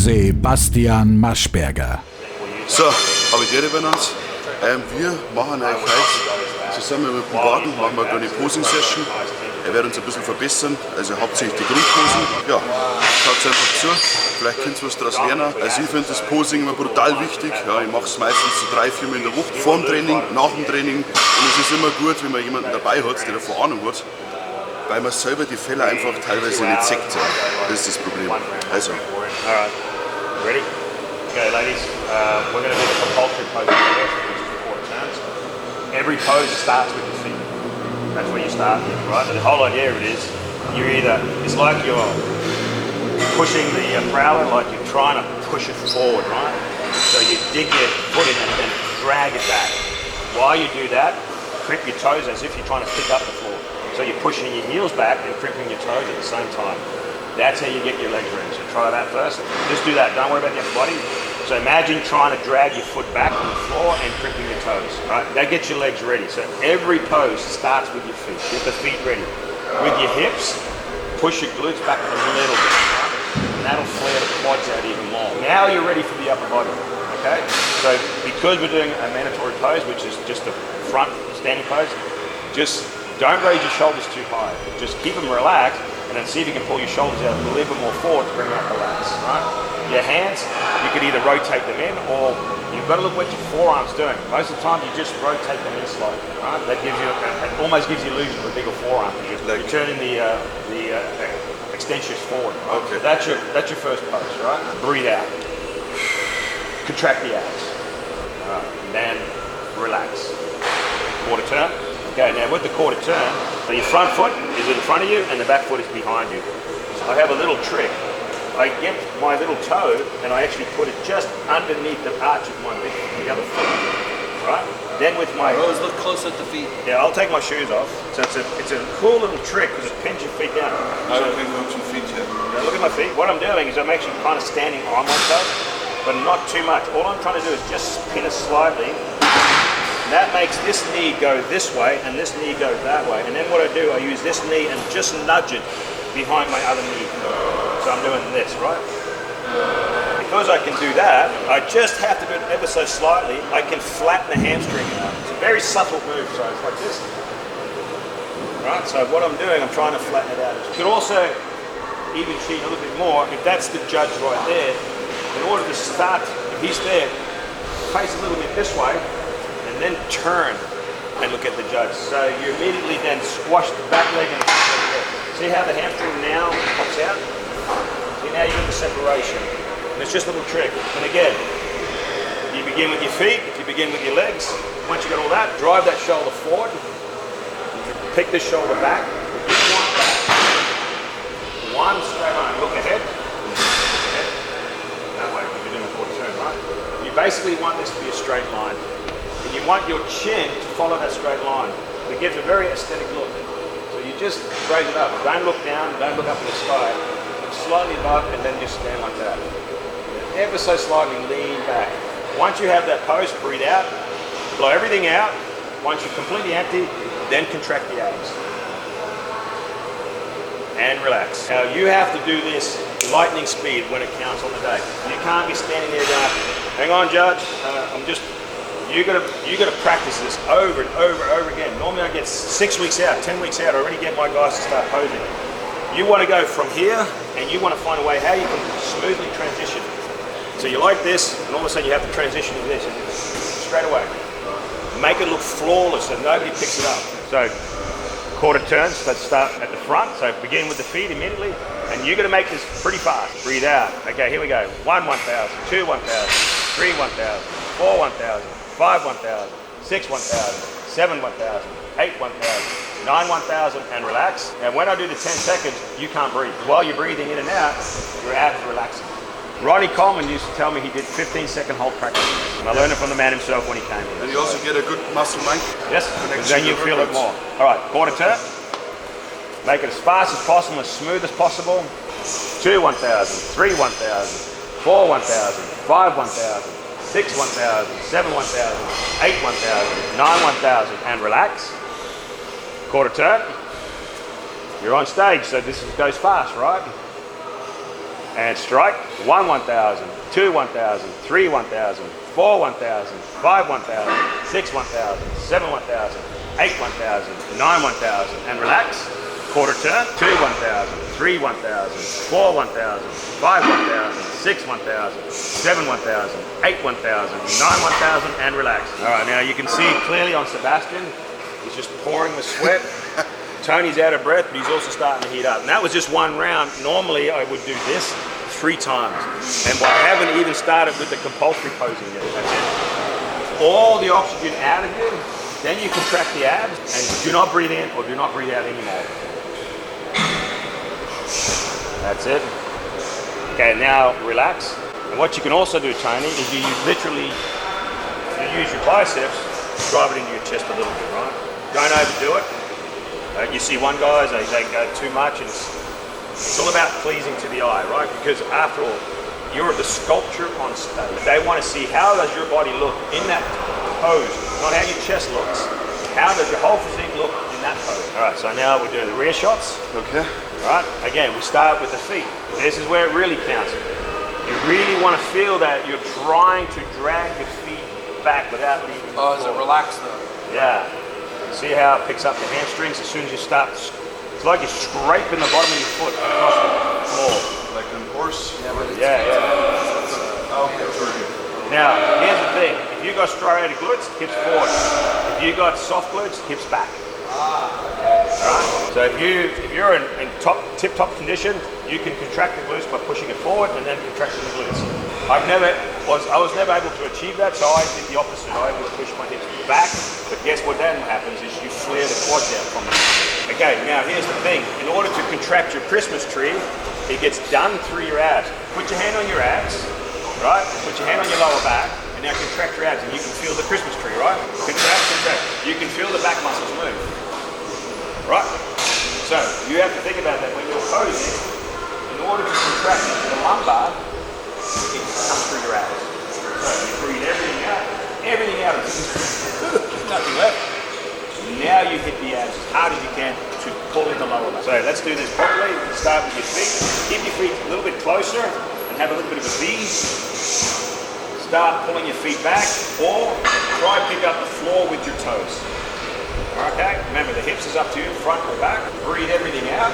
Sebastian Maschberger. So, Habitäre bei uns. Wir machen euch heute zusammen mit dem Waden machen wir eine Posing-Session. Er wird uns ein bisschen verbessern, also hauptsächlich die Grundposen. Ja, schaut einfach zu, vielleicht könnt ihr was daraus lernen. Also ich finde das Posing immer brutal wichtig. Ja, ich mache es meistens so 3-4 Mal in der Woche, vor dem Training, nach dem Training. Und es ist immer gut, wenn man jemanden dabei hat, der davon Ahnung hat, weil man selber die Fälle einfach teilweise nicht sieht. Das ist das Problem. Also. Alright, ready? Okay, ladies, we're going to do the compulsory pose first, which is the quarter turns. Every pose starts with your feet. That's where you start, right? And the whole idea of it is, it's like you're pushing the prowler, like you're trying to push it forward, right? So you dig your foot in and drag it back. While you do that, crimp your toes as if you're trying to pick up the floor. So you're pushing your heels back and crimping your toes at the same time. That's how you get your legs ready. So try that first. Just do that. Don't worry about the upper body. So imagine trying to drag your foot back on the floor and crimping your toes. Right? That gets your legs ready. So every pose starts with your feet. Get the feet ready. With your hips, push your glutes back a little bit. Right? And that'll flare the quads out even more. Now you're ready for the upper body. Okay? So because we're doing a mandatory pose, which is just the front standing pose, just don't raise your shoulders too high. Just keep them relaxed. And then see if you can pull your shoulders out a little bit more forward to bring out the lats, right? Your hands, you could either rotate them in or you've got to look what your forearm's doing. Most of the time you just rotate them in slightly, right? That gives you, it almost gives you the illusion of a bigger forearm. You're turning the extensions forward. Right? Okay. So that's your first pose, right? Breathe out. Contract the abs. And then relax. Quarter turn. Okay, now with the quarter turn, so your front foot is in front of you and the back foot is behind you. So I have a little trick. I get my little toe and I actually put it just underneath the arch of my the other foot, right? Then with my... Always look close at the feet. Yeah, I'll take my shoes off. So it's a cool little trick because it pins your feet down. I don't think about your feet yet. Now look at my feet. What I'm doing is I'm actually kind of standing on my toe, but not too much. All I'm trying to do is just spin it slightly. That makes this knee go this way and this knee go that way. And then what I do, I use this knee and just nudge it behind my other knee. So I'm doing this, right? Because I can do that, I just have to do it ever so slightly. I can flatten the hamstring out. It's a very subtle move, so it's like this. Right, so what I'm doing, I'm trying to flatten it out. You can also even cheat a little bit more. If that's the judge right there, in order to start, if he's there, face a little bit this way, and then turn and look at the judge. So you immediately then squash the back leg and the front leg there. See how the hamstring now pops out? See, now you get the separation. And it's just a little trick. And again, you begin with your feet, you begin with your legs. Once you got all that, drive that shoulder forward. Pick the shoulder back. One straight line. Look ahead. That way, you're doing a quarter turn, right? You basically want this to be a straight line. And you want your chin to follow that straight line. It gives a very aesthetic look. So you just raise it up. Don't look down, don't look up in the sky. Look slightly above and then just stand like that. And ever so slightly lean back. Once you have that pose, breathe out, blow everything out. Once you're completely empty, then contract the abs. And relax. Now you have to do this lightning speed when it counts on the day. You can't be standing there going, hang on judge, You gotta practice this over and over again. Normally I get 6 weeks out, 10 weeks out, I already get my guys to start posing. You wanna go from here and you wanna find a way how you can smoothly transition. So you like this, and all of a sudden you have to transition to this, and straight away. Make it look flawless so nobody picks it up. So, quarter turns, let's start at the front. So begin with the feet immediately, and you're gonna make this pretty fast. Breathe out. Okay, here we go. 1 1,000, 2 1,000, 3 1,000, 4 1,000. 5 1,000, 6 1,000, 7 1,000, 8 1,000, 9 1,000, and relax. And when I do the 10 seconds, you can't breathe. While you're breathing in and out, your abs are relaxing. Ronnie Coleman used to tell me he did 15-second hold practice. And I learned it from the man himself when he came in. And you also get a good muscle length. Yes, because then you feel it more. All right, quarter turn. Make it as fast as possible, as smooth as possible. 2 1,000, 3 1,000, 4 1,000, 5 1,000. 6 1,000, 7 1,000, 8 1,000, 9 1,000, and relax. Quarter turn. You're on stage, so this goes fast, right? And strike. 1 1,000, 2 1,000, 3 1,000, 4 1,000, 5 1,000, 6 1,000, 7 1,000, 8 1,000, 9 1,000, and relax. Quarter turn. 2 1,000, 3 1,000, 4 1,000, 5 1,000, 6 1,000, 7 1,000, 8 1,000, 9 1,000, and relax. All right, now you can see clearly on Sebastian, he's just pouring with sweat. Tony's out of breath, but he's also starting to heat up. And that was just one round. Normally I would do this 3 times. And I haven't even started with the compulsory posing yet. That's it. All the oxygen out of you, then you contract the abs and do not breathe in or do not breathe out anymore. That's it. Okay, now relax. And what you can also do, Tony, is you use your biceps, drive it into your chest a little bit, right? Don't overdo it. You see one guys, they go too much, and it's all about pleasing to the eye, right? Because after all, you're the sculpture on stage. They want to see how does your body look in that pose, not how your chest looks. How does your whole physique look in that pose? All right, so now we're doing the rear shots. Okay. All right, again, we start with the feet. This is where it really counts. You really want to feel that you're trying to drag your feet back without leaving. Oh, is it relaxed though? Yeah. See how it picks up the hamstrings as soon as you start. It's like you're scraping the bottom of your foot across the floor. Like a horse? Yeah. Okay. Now, here's the thing. If you got striated glutes, hips forward. If you got soft glutes, hips back. Right? So if you're in tip-top condition, you can contract the glutes by pushing it forward and then contracting the glutes. I was never able to achieve that, so I did the opposite. I would push my hips back, but guess what then happens is you flare the quads out from it. Okay, now here's the thing. In order to contract your Christmas tree, it gets done through your abs. Put your hand on your abs, right? Put your hand on your lower back, and now contract your abs, and you can feel the Christmas tree, right? Contract, contract. You can feel the back muscles move, right? So you have to think about that when you're posing. In order to contract the lumbar, it comes through your abs. So you breathe everything out, nothing left. Now you hit the abs as hard as you can to pull in the lower back. So let's do this properly. Start with your feet. Keep your feet a little bit closer and have a little bit of a V. Start pulling your feet back, or try and pick up the floor with your toes. Okay, remember the hips is up to you, front or back. Breathe everything out.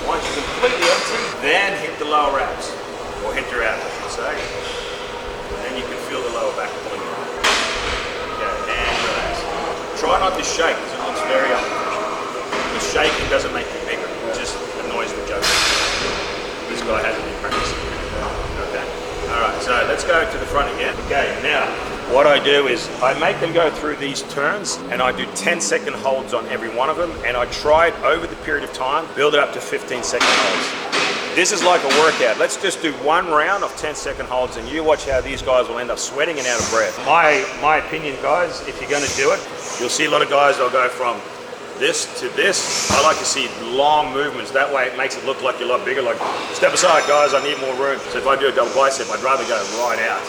Once you're completely empty, then hit the lower abs, or hit your abs, I should say. And then you can feel the lower back pulling you out. Okay, and relax. Try not to shake, because it looks very unprofessional. The shaking doesn't make you bigger, it just annoys the joker. This guy hasn't been practicing. Okay, all right, so let's go to the front again. Okay, now, what I do is I make them go through these turns, and I do 10-second holds on every one of them, and I try it over the period of time, build it up to 15-second holds. This is like a workout. Let's just do one round of 10-second holds, and you watch how these guys will end up sweating and out of breath. My opinion, guys, if you're going to do it, you'll see a lot of guys, they'll go from this to this. I like to see long movements. That way it makes it look like you're a lot bigger. Like, step aside, guys, I need more room. So if I do a double bicep, I'd rather go right out.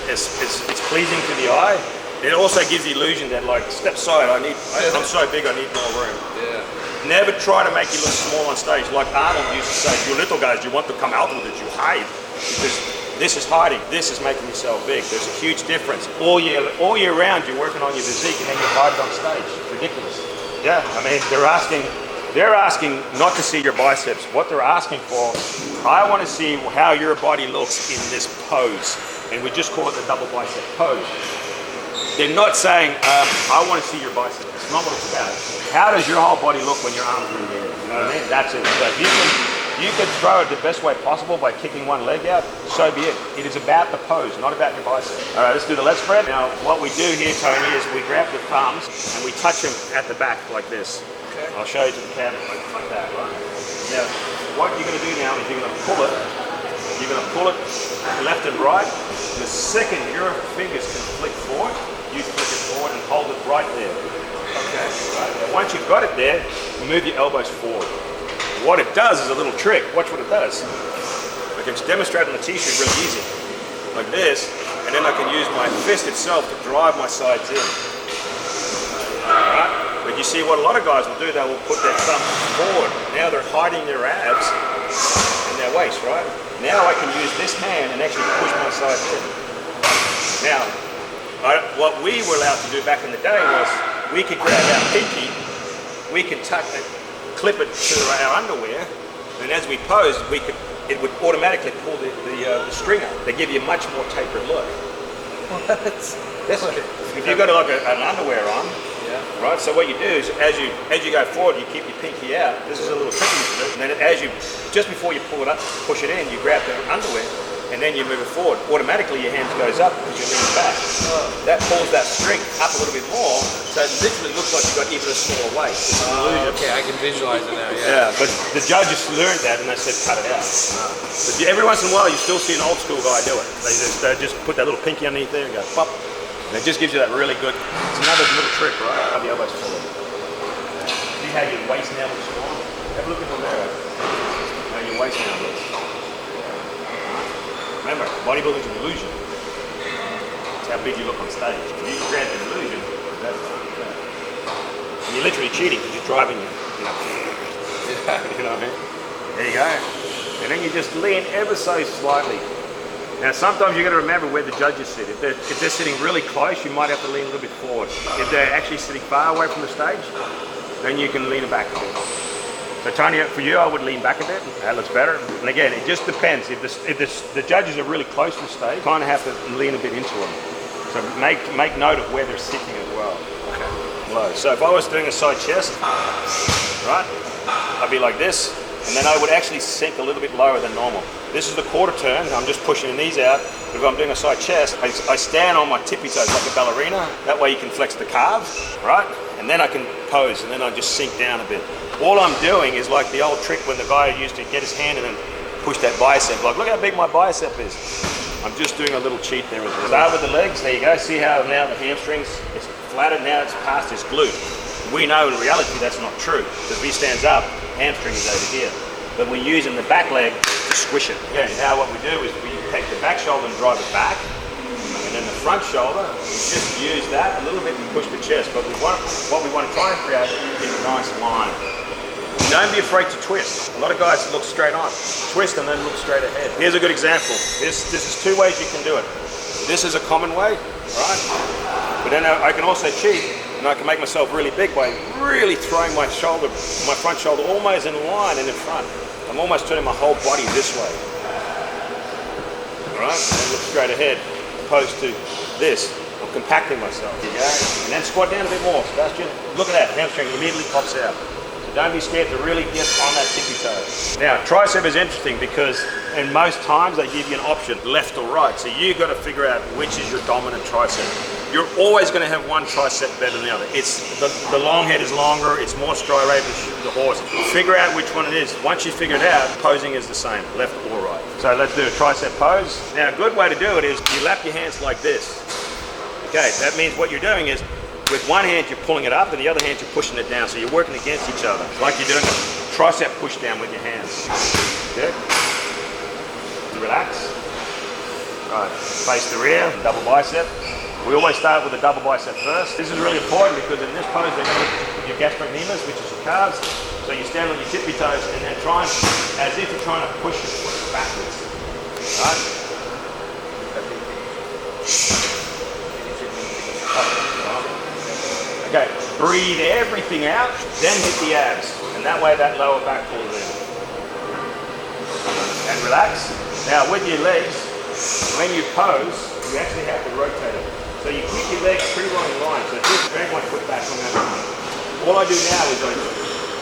It's pleasing to the eye. It also gives the illusion that, like, step side, I'm so big, I need more room. Yeah. Never try to make you look small on stage. Like Arnold used to say, you little guys, you want to come out with it, you hide. Because this is hiding, this is making yourself big. There's a huge difference. All year round, you're working on your physique and then you hide it on stage. It's ridiculous. Yeah, I mean, they're asking not to see your biceps. What they're asking for, I want to see how your body looks in this pose. And we just call it the double bicep pose. They're not saying, I want to see your bicep. It's not what it's about. How does your whole body look when your arms are in the air? You know what I mean? That's it. So if you can throw it the best way possible by kicking one leg out, so be it. It is about the pose, not about your bicep. All right, let's do the leg spread. Now, what we do here, Tony, is we grab the thumbs and we touch them at the back like this. Okay. I'll show you to the camera like that, right? Now, what you're going to do now is you're going to pull it. You're going to pull it left and right. The second your fingers can flick forward, you flick it forward and hold it right there. Okay. Right. Now, once you've got it there, move your elbows forward. What it does is a little trick. Watch what it does. I can demonstrate on the t-shirt really easy. Like this, and then I can use my fist itself to drive my sides in. Right? But you see what a lot of guys will do, they will put their thumb forward. Now they're hiding their abs. And their waist, right? Now I can use this hand and actually push my side in. Now, what we were allowed to do back in the day was we could grab our pinky, we could clip it to our underwear, and as we posed, it would automatically pull the string up. They give you a much more tapered look. What? If you've got like an underwear on, right? So what you do is as you go forward, you keep your pinky out. This is a little tricky, and then just before you pull it up, push it in, you grab the underwear, and then you move it forward. Automatically your hand goes up because you lean back. That pulls that string up a little bit more, so it literally looks like you've got even a smaller waist. Okay, I can visualize it now, Yeah, but the judges learned that and they said cut it out. But every once in a while you still see an old school guy do it. They just put that little pinky underneath there and go pop. And it just gives you that really good, it's another little trick, right? How the elbows forward. See how your waist now looks strong? Have a look in the mirror. How your waist now looks. Remember, bodybuilding is an illusion. It's how big you look on stage. If you grant an illusion, that's and you're literally cheating because you're driving you know what I mean? There you go. And then you just lean ever so slightly. Now sometimes you got to remember where the judges sit. If they're sitting really close, you might have to lean a little bit forward. If they're actually sitting far away from the stage, then you can lean it back a bit. So Tony, for you, I would lean back a bit. That looks better. And again, it just depends. If the judges are really close to the stage, you kind of have to lean a bit into them. So make note of where they're sitting as well. Okay. Low. So if I was doing a side chest, right, I'd be like this, and then I would actually sink a little bit lower than normal. This is the quarter turn. I'm just pushing the knees out. But if I'm doing a side chest, I stand on my tippy toes like a ballerina. That way you can flex the calves, right? And then I can pose, and then I just sink down a bit. All I'm doing is like the old trick when the guy used to get his hand and then push that bicep. Like, look how big my bicep is. I'm just doing a little cheat there as well. Start with the legs. There you go. See how now the hamstrings, it's flattened now, it's past this glute. We know in reality that's not true. Because if he stands up, hamstring is over here. But we're using the back leg to squish it. Again, now what we do is we take the back shoulder and drive it back. And then the front shoulder, we just use that a little bit and push the chest. But what we want to try and create is a nice line. Don't be afraid to twist. A lot of guys look straight on. Twist and then look straight ahead. Here's a good example. This is two ways you can do it. This is a common way, right? But then I can also cheat, and I can make myself really big by really throwing my front shoulder almost in line and in front. I'm almost turning my whole body this way. All right, and then look straight ahead, opposed to this. I'm compacting myself. There you go. And then squat down a bit more, Sebastian. Look at that, hamstring immediately pops out. So don't be scared to really get on that tippy toe. Now, tricep is interesting because in most times they give you an option, left or right. So you've got to figure out which is your dominant tricep. You're always going to have one tricep better than the other. It's the long head is longer, it's more striated than the horse. Figure out which one it is. Once you figure it out, posing is the same, left or right. So let's do a tricep pose. Now, a good way to do it is you lap your hands like this. Okay, that means what you're doing is with one hand you're pulling it up and the other hand you're pushing it down. So you're working against each other. Like you're doing a tricep push down with your hands. Okay? Relax. Right, face the rear, double bicep. We always start with a double bicep first. This is really important because in this pose they're going to look at your gastrocnemius, which is your calves. So you stand on your tippy toes and then try and, as if you're trying to push your foot backwards. Right? Okay, breathe everything out, then hit the abs. And that way that lower back pulls in. And relax. Now with your legs, when you pose, you actually have to rotate it. So you keep your legs pretty well in line. So just drag my foot back on that line. All I do now is I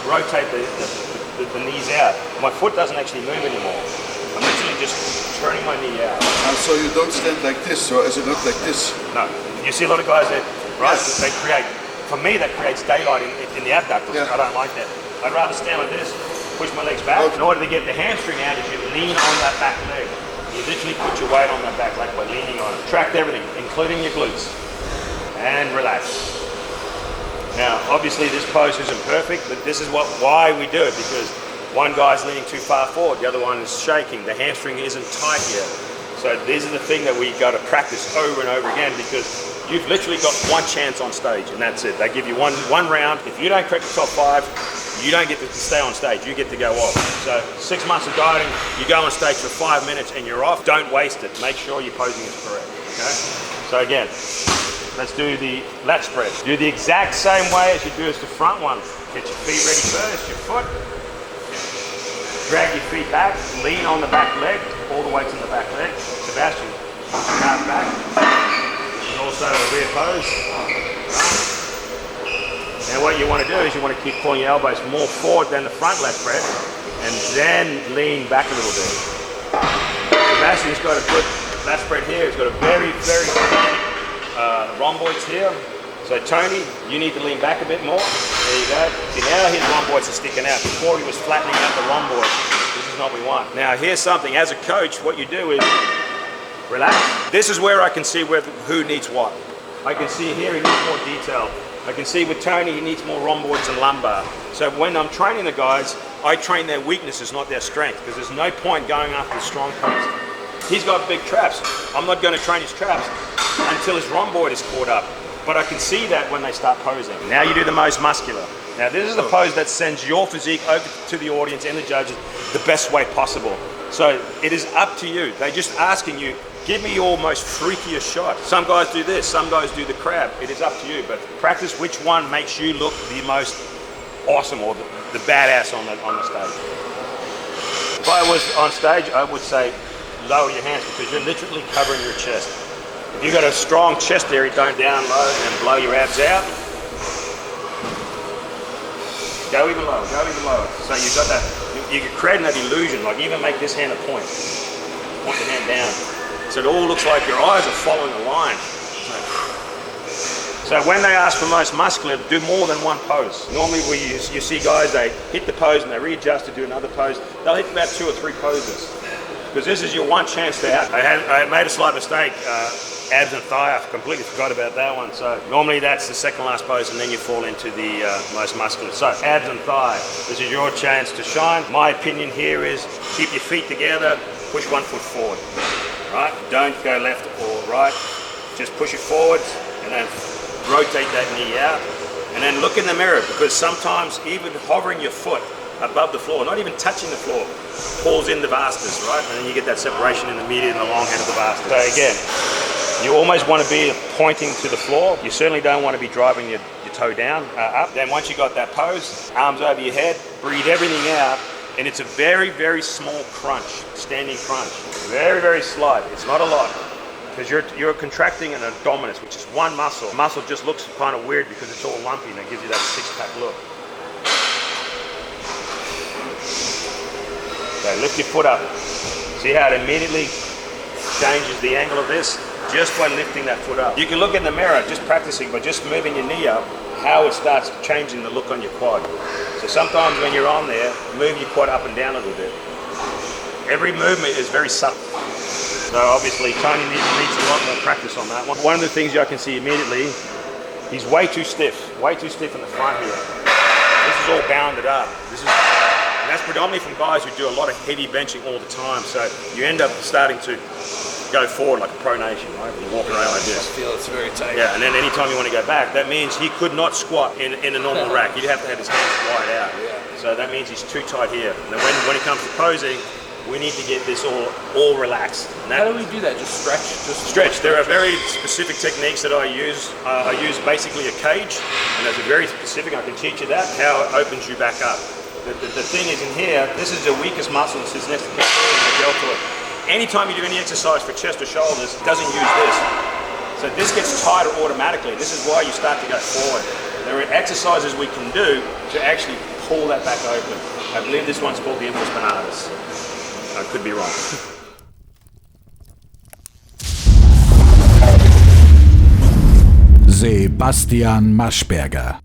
rotate the knees out. My foot doesn't actually move anymore. I'm literally just turning my knee out. And so you don't stand like this, so as it look like this? No. You see a lot of guys that, right, yes. They create, for me that creates daylight in the abductors. Yeah. I don't like that. I'd rather stand like this, push my legs back. Okay. In order to get the hamstring out, is you lean on that back leg. You literally put your weight on that back leg by leaning on it. Tract everything, including your glutes. And relax. Now, obviously this pose isn't perfect, but this is why we do it, because one guy's leaning too far forward, the other one is shaking, the hamstring isn't tight yet. So these are the thing that we got to practice over and over again, because you've literally got one chance on stage and that's it. They give you one round. If you don't crack the top 5, you don't get to stay on stage, you get to go off. So 6 months of dieting, you go on stage for 5 minutes and you're off. Don't waste it. Make sure your posing is correct, okay? So again, let's do the lat spread. Do the exact same way as you do as the front one. Get your feet ready first, your foot. Drag your feet back, lean on the back leg, all the weights in the back leg. Sebastian, calf back. And also a rear pose. Now what you want to do is you want to keep pulling your elbows more forward than the front lat spread, and then lean back a little bit. Sebastian's got a good lat spread here. He's got a very, very good rhomboids here. So Tony, you need to lean back a bit more. There you go. See, now his rhomboids are sticking out. Before he was flattening out the rhomboids. This is not what we want. Now here's something. As a coach, what you do is relax. This is where I can see who needs what. I can see here he needs more detail. I can see with Tony he needs more rhomboids and lumbar. So when I'm training the guys, I train their weaknesses, not their strength, because there's no point going after the strong points. He's got big traps. I'm not going to train his traps until his rhomboid is caught up. But I can see that when they start posing. Now you do the most muscular. Now this is the pose that sends your physique over to the audience and the judges the best way possible. So it is up to you. They're just asking you, give me your most freakiest shot. Some guys do this, some guys do the crab. It is up to you, but practice which one makes you look the most awesome or the badass on the stage. If I was on stage, I would say lower your hands because you're literally covering your chest. If you've got a strong chest area, don't down low and blow your abs out. Go even lower, go even lower. So you've got that, you're creating that illusion, like even make this hand a point. Point the hand down. So it all looks like your eyes are following a line. So when they ask for most muscular, do more than one pose. Normally you see guys, they hit the pose and they readjust to do another pose. They'll hit about 2 or 3 poses. Because this is your one chance to out. I made a slight mistake. Abs and thigh, I completely forgot about that one. So normally that's the second last pose and then you fall into the most muscular. So abs and thigh, this is your chance to shine. My opinion here is keep your feet together, push 1 foot forward. Right? Don't go left or right. Just push it forward and then rotate that knee out. And then look in the mirror because sometimes even hovering your foot above the floor, not even touching the floor, pulls in the vastus, right? And then you get that separation in the median and the long head of the vastus. So again, you almost want to be pointing to the floor. You certainly don't want to be driving your toe down, up. Then once you got that pose, arms over your head, breathe everything out. And it's a very, very small crunch, standing crunch. Very, very slight. It's not a lot. Because you're contracting an abdominis, which is one muscle. The muscle just looks kind of weird because it's all lumpy and it gives you that 6-pack look. So lift your foot up. See how it immediately changes the angle of this? Just by lifting that foot up. You can look in the mirror, just practicing, by just moving your knee up, how it starts changing the look on your quad. So sometimes when you're on there, move your quad up and down a little bit. Every movement is very subtle. So obviously Tony needs a lot more practice on that one. One of the things I can see immediately, he's way too stiff in the front here. This is all bounded up. And that's predominantly from guys who do a lot of heavy benching all the time. So you end up starting to go forward like a pronation, right? You walk around like this. I feel it's very tight. Yeah, and then anytime you want to go back, that means he could not squat in a normal rack. He'd have to have his hands wide out. Yeah. So that means he's too tight here. And then when it comes to posing, we need to get this all relaxed. How do we do that? Just stretch? Stretch. There are very specific techniques that I use. I use basically a cage, and that's a very specific, I can teach you that, how it opens you back up. The thing is in here, this is the weakest muscle that sits next to the deltoid. Anytime you do any exercise for chest or shoulders, it doesn't use this. So this gets tighter automatically. This is why you start to go forward. There are exercises we can do to actually pull that back open. I believe this one's called the infus spinatus. I could be wrong. Sebastian Maschberger